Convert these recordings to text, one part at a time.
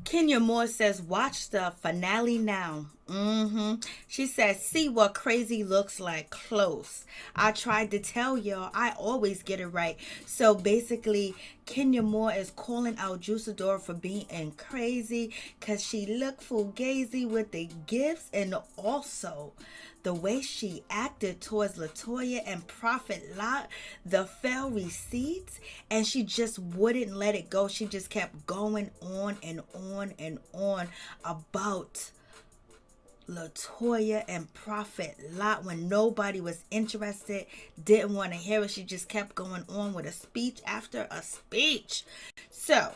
Kenya Moore says, watch the finale now. She says, see what crazy looks like close. I tried to tell y'all, I always get it right. So basically, Kenya Moore is calling out Sidora for being crazy because she looked fugazi with the gifts, and also the way she acted towards Latoya and Prophet Lot, the failed receipts, and she just wouldn't let it go. She just kept going on and on and on about Latoya and Prophet Lot when nobody was interested, didn't want to hear it. She just kept going on with a speech after a speech. So,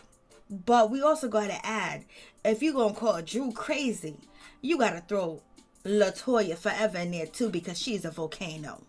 but we also got to add, if you're going to call Drew crazy, you got to throw Latoya forever in there too, because she's a volcano.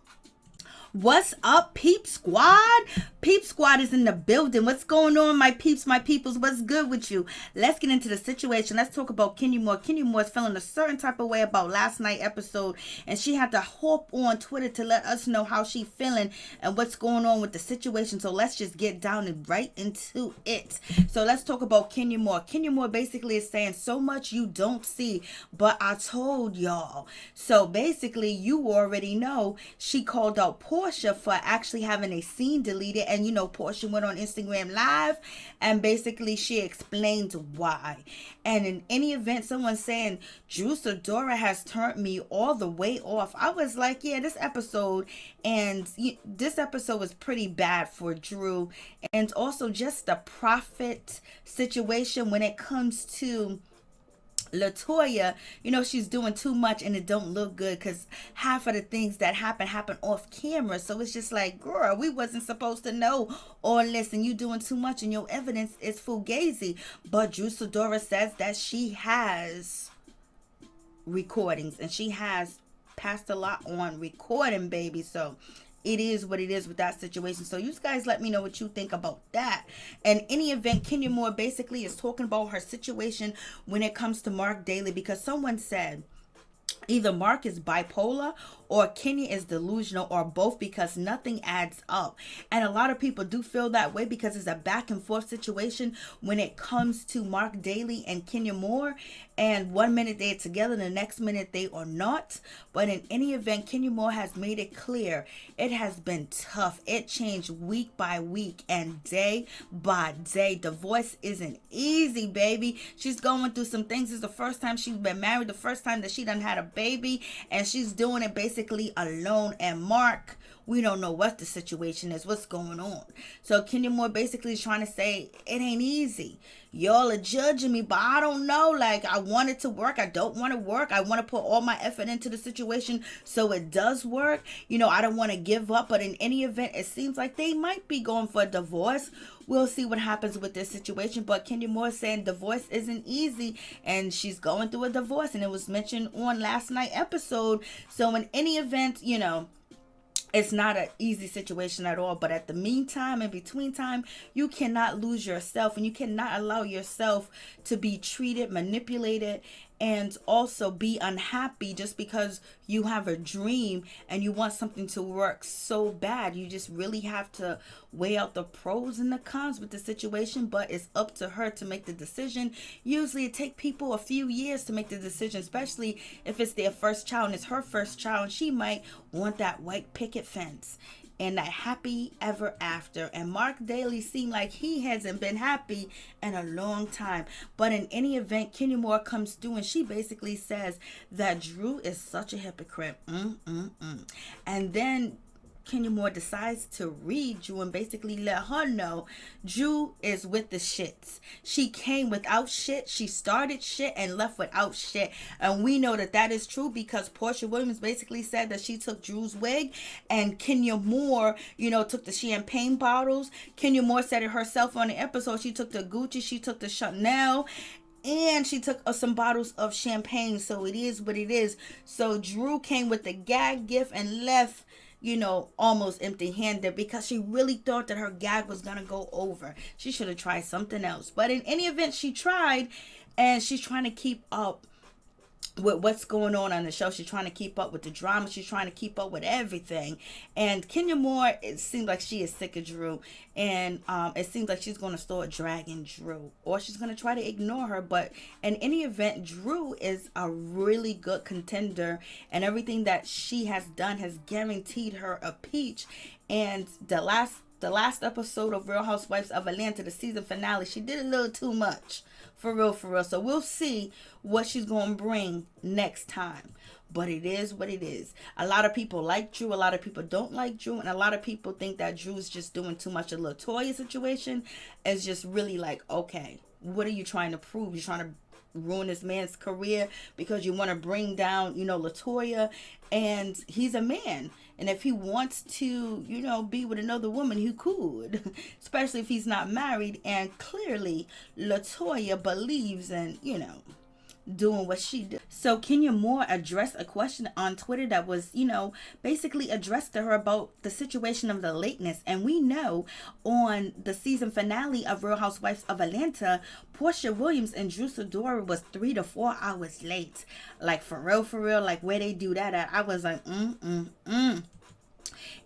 What's up, Peep Squad? Peep Squad is in the building. What's going on, my peeps, my peoples? What's good with you? Let's get into the situation. Let's talk about Kenya Moore. Kenya Moore is feeling a certain type of way about last night's episode, and she had to hop on Twitter to let us know how she feeling and what's going on with the situation. So let's just get down and right into it. So let's talk about Kenya Moore. Kenya Moore basically is saying, so much you don't see, but I told y'all. So basically, you already know she called out Porsha for actually having a scene deleted, and Porsha went on Instagram Live and basically she explained why. And in any event, someone saying Sidora has turned me all the way off. I was like, yeah, this episode was pretty bad for Drew, and also just the Prophet situation when it comes to Latoya, she's doing too much and it don't look good because half of the things that happen off camera. So it's just like, girl, we wasn't supposed to know all this, and you doing too much and your evidence is fugazi. But Sidora says that she has recordings and she has passed a lot on recording, baby. So it is what it is with that situation. So you guys let me know what you think about that. And any event, Kenya Moore basically is talking about her situation when it comes to Mark Daly, because someone said either Mark is bipolar or Kenya is delusional, or both, because nothing adds up. And a lot of people do feel that way because it's a back and forth situation when it comes to Mark Daly and Kenya Moore. And 1 minute they're together, the next minute they are not. But in any event, Kenya Moore has made it clear it has been tough. It changed week by week and day by day. Divorce isn't easy, baby. She's going through some things. It's the first time she's been married, the first time that she done had a baby, and she's doing it basically alone. And Mark, we don't know what the situation is, what's going on. So Kenya Moore basically is trying to say it ain't easy. Y'all are judging me, but I don't know. Like, I want it to work. I don't want to work. I want to put all my effort into the situation so it does work. I don't want to give up. But in any event, it seems like they might be going for a divorce. We'll see what happens with this situation. But Kenya Moore saying divorce isn't easy, and she's going through a divorce, and it was mentioned on last night's episode. So in any event, it's not an easy situation at all. But at the meantime, in between time, you cannot lose yourself, and you cannot allow yourself to be treated, manipulated, and also be unhappy just because you have a dream and you want something to work so bad. You just really have to weigh out the pros and the cons with the situation, but it's up to her to make the decision. Usually it takes people a few years to make the decision, especially if it's their first child and it's her first child, and she might want that white picket fence and that happy ever after. And Mark Daly seemed like he hasn't been happy in a long time. But in any event, Kenya Moore comes through and she basically says that Drew is such a hypocrite. And then Kenya Moore decides to read Drew and basically let her know Drew is with the shits. She came without shit. She started shit and left without shit. And we know that that is true because Porsha Williams basically said that she took Drew's wig, and Kenya Moore, took the champagne bottles. Kenya Moore said it herself on the episode. She took the Gucci, she took the Chanel, and she took some bottles of champagne. So it is what it is. So Drew came with the gag gift and left almost empty-handed because she really thought that her gag was going to go over. She should have tried something else. But in any event, she tried, and she's trying to keep up with what's going on the show. She's trying to keep up with the drama. She's trying to keep up with everything. And Kenya Moore, it seems like she is sick of Drew. And it seems like she's going to start dragging Drew. Or she's going to try to ignore her. But in any event, Drew is a really good contender. And everything that she has done has guaranteed her a peach. And the last episode of Real Housewives of Atlanta, the season finale, she did a little too much. For real, for real. So we'll see what she's going to bring next time. But it is what it is. A lot of people like Drew. A lot of people don't like Drew. And a lot of people think that Drew's just doing too much of Latoya situation. It's just really like, okay, what are you trying to prove? You're trying to ruin this man's career because you want to bring down, Latoya, and he's a man. And if he wants to, be with another woman, he could, especially if he's not married. And clearly Latoya believes in, doing what she did. So Kenya Moore addressed a question on Twitter that was, basically addressed to her about the situation of the lateness. And we know on the season finale of Real Housewives of Atlanta, Porsha Williams and Drew Sidora was 3 to 4 hours late. Like for real, like where they do that at, I was like,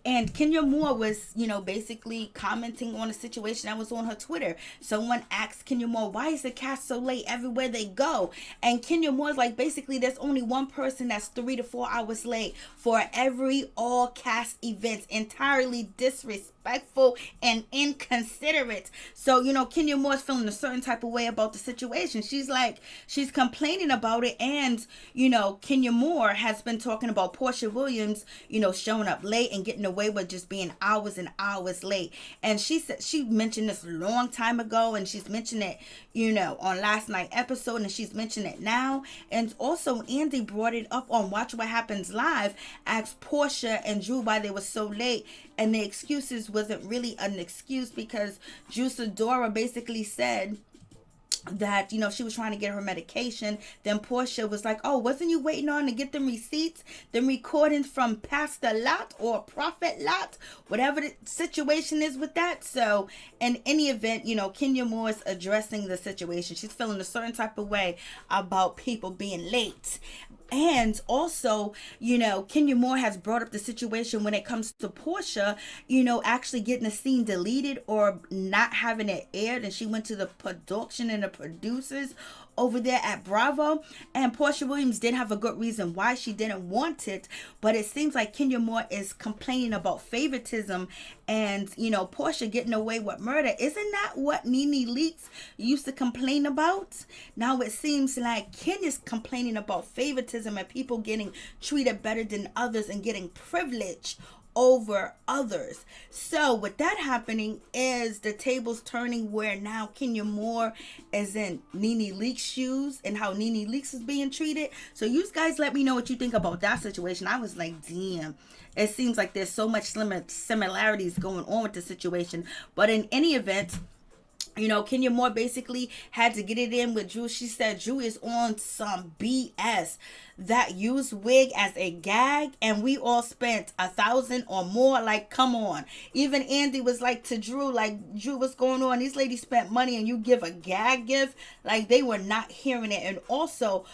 And Kenya Moore was, basically commenting on a situation that was on her Twitter. Someone asked Kenya Moore, why is the cast so late everywhere they go? And Kenya Moore's like, basically, there's only one person that's 3 to 4 hours late for every all cast event. Entirely disrespectful and inconsiderate. So, Kenya Moore's feeling a certain type of way about the situation. She's complaining about it. And, Kenya Moore has been talking about Porsha Williams, showing up late and getting away with just being hours and hours late. And she said, she mentioned this a long time ago, and she's mentioned it, on last night's episode, and she's mentioned it now. And also Andy brought it up on Watch What Happens Live, asked Porsha and Drew why they were so late, and the excuses wasn't really an excuse because Drew Sidora basically said that she was trying to get her medication. Then Porsha was like, oh, wasn't you waiting on to get them receipts, them recordings from Pastor Lot or Prophet Lot, whatever the situation is with that. So in any event, Kenya Moore is addressing the situation. She's feeling a certain type of way about people being late. And also, Kenya Moore has brought up the situation when it comes to Porsha, actually getting a scene deleted or not having it aired. And she went to the production and the producers over there at Bravo. And Porsha Williams did have a good reason why she didn't want it. But it seems like Kenya Moore is complaining about favoritism and, Porsha getting away with murder. Isn't that what NeNe Leakes used to complain about? Now it seems like Kenya's complaining about favoritism and people getting treated better than others and getting privilege over others. So with that happening, is the tables turning where now Kenya Moore is in NeNe Leakes' shoes and how NeNe Leakes is being treated. So you guys let me know what you think about that situation. I was like, damn, it seems like there's so much similarities going on with the situation. But in any event, Kenya Moore basically had to get it in with Drew. She said Drew is on some BS that used wig as a gag, and we all spent $1,000 or more. Like, come on. Even Andy was like to Drew, like, Drew, what's going on? These ladies spent money and you give a gag gift? Like, they were not hearing it. And also,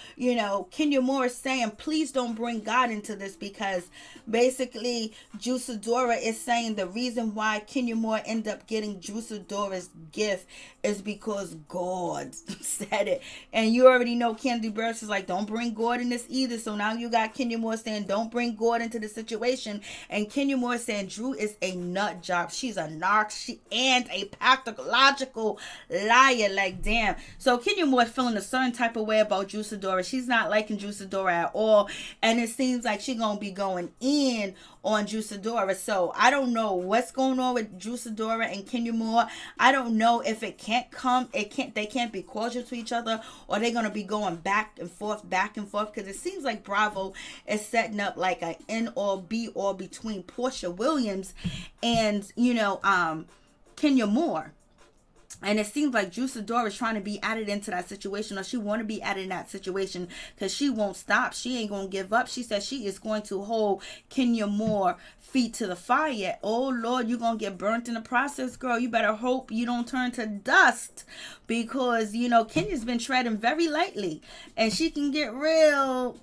Kenya Moore is saying, please don't bring God into this, because basically Drew Sidora is saying the reason why Kenya Moore ended up getting Drew Sidora's gift is because God said it. And you already know Kandi Burruss is like, don't bring God in this either. So now you got Kenya Moore saying, don't bring God into the situation. And Kenya Moore saying Drew is a nut job. She's a narc and a pathological liar. Like, damn. So Kenya Moore is feeling a certain type of way about Drew Sidora. She's not liking Drew Sidora at all. And it seems like she's going to be going in on Drew Sidora. So I don't know what's going on with Drew Sidora and Kenya Moore. I don't know if they can't be cordial to each other, or they're going to be going back and forth, because it seems like Bravo is setting up like an N or B or between Porsha Williams and, Kenya Moore. And it seems like Sidora is trying to be added into that situation, or she want to be added in that situation, because she won't stop. She ain't going to give up. She says she is going to hold Kenya Moore feet to the fire. Oh, Lord, you're going to get burnt in the process, girl. You better hope you don't turn to dust, because, you know, Kenya's been treading very lightly, and she can get real.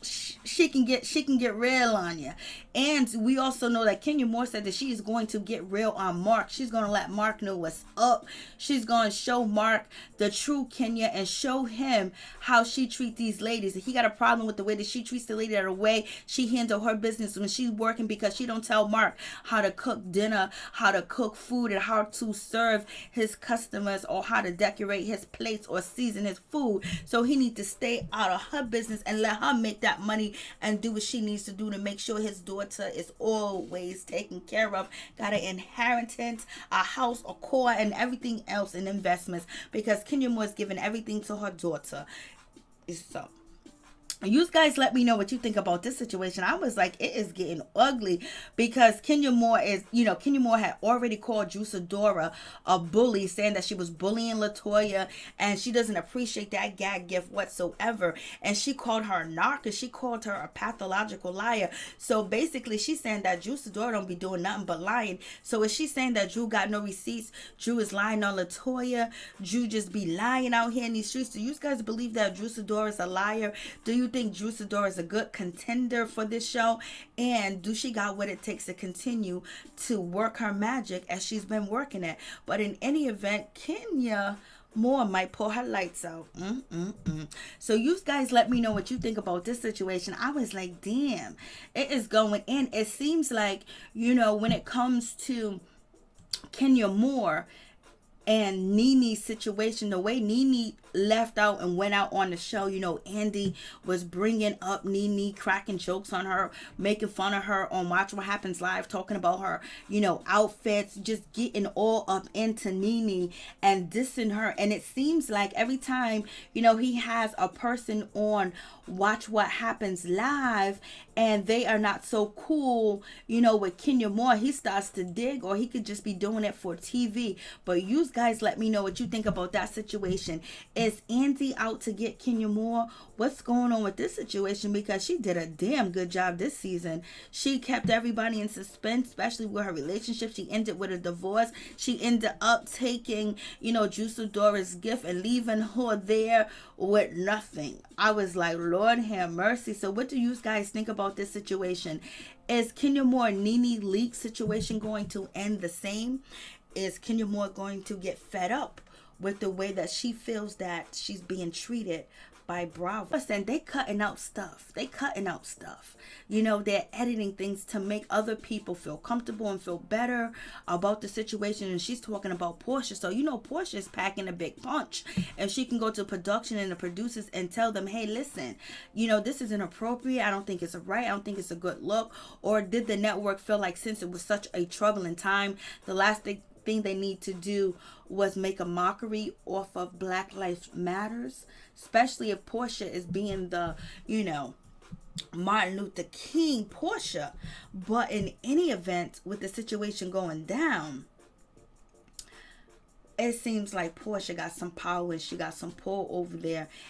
She can get real on you. And we also know that Kenya Moore said that she is going to get real on Mark. She's going to let Mark know what's up. She's going to show Mark the true Kenya and show him how she treats these ladies. If he got a problem with the way that she treats the lady, or the way she handle her business when she's working, because she don't tell Mark how to cook dinner, how to cook food, and how to serve his customers, or how to decorate his plates or season his food. So he needs to stay out of her business and let her make that money and do what she needs to do to make sure his daughter is always taken care of, got an inheritance, a house, a car, and everything else in investments, because Kenya Moore is giving everything to her daughter. So you guys let me know what you think about this situation. I was like, it is getting ugly, because Kenya Moore had already called Sidora a bully, saying that she was bullying Latoya, and she doesn't appreciate that gag gift whatsoever. And she called her a narcissist. She called her a pathological liar. So basically, she's saying that Sidora don't be doing nothing but lying. So is she saying that Drew got no receipts? Drew is lying on Latoya? Drew just be lying out here in these streets? Do you guys believe that Sidora is a liar? Do you think Sidora is a good contender for this show? And do she got what it takes to continue to work her magic as she's been working it? But in any event, Kenya Moore might pull her lights out. So you guys let me know what you think about this situation. I was like, damn, it is going in. It seems like, you know, when it comes to Kenya Moore and NeNe's situation, the way NeNe left out and went out on the show, you know, Andy was bringing up NeNe, cracking jokes on her, making fun of her on Watch What Happens Live, talking about her, you know, outfits, just getting all up into NeNe and dissing her. And it seems like every time, you know, he has a person on Watch What Happens Live and they are not so cool, you know, with Kenya Moore, he starts to dig, or he could just be doing it for TV. But you guys let me know what you think about that situation. Is Andy out to get Kenya Moore? What's going on with this situation? Because she did a damn good job this season. She kept everybody in suspense, especially with her relationship. She ended with a divorce. She ended up taking, you know, Sidora's gift and leaving her there with nothing. I was like, Lord have mercy. So what do you guys think about this situation? Is Kenya Moore NeNe leak situation going to end the same? Is Kenya Moore going to get fed up with the way that she feels that she's being treated by Bravo? And they cutting out stuff. You know, they're editing things to make other people feel comfortable and feel better about the situation. And she's talking about Porsha. So, you know, Porsha is packing a big punch. And she can go to production and the producers and tell them, hey, listen, you know, this is inappropriate. I don't think it's right. I don't think it's a good look. Or did the network feel like, since it was such a troubling time, the last thing they need to do was make a mockery off of Black Lives Matters, especially if Porsha is being the, you know, Martin Luther King Porsha. But in any event, with the situation going down, it seems like Porsha got some power and she got some pull over there.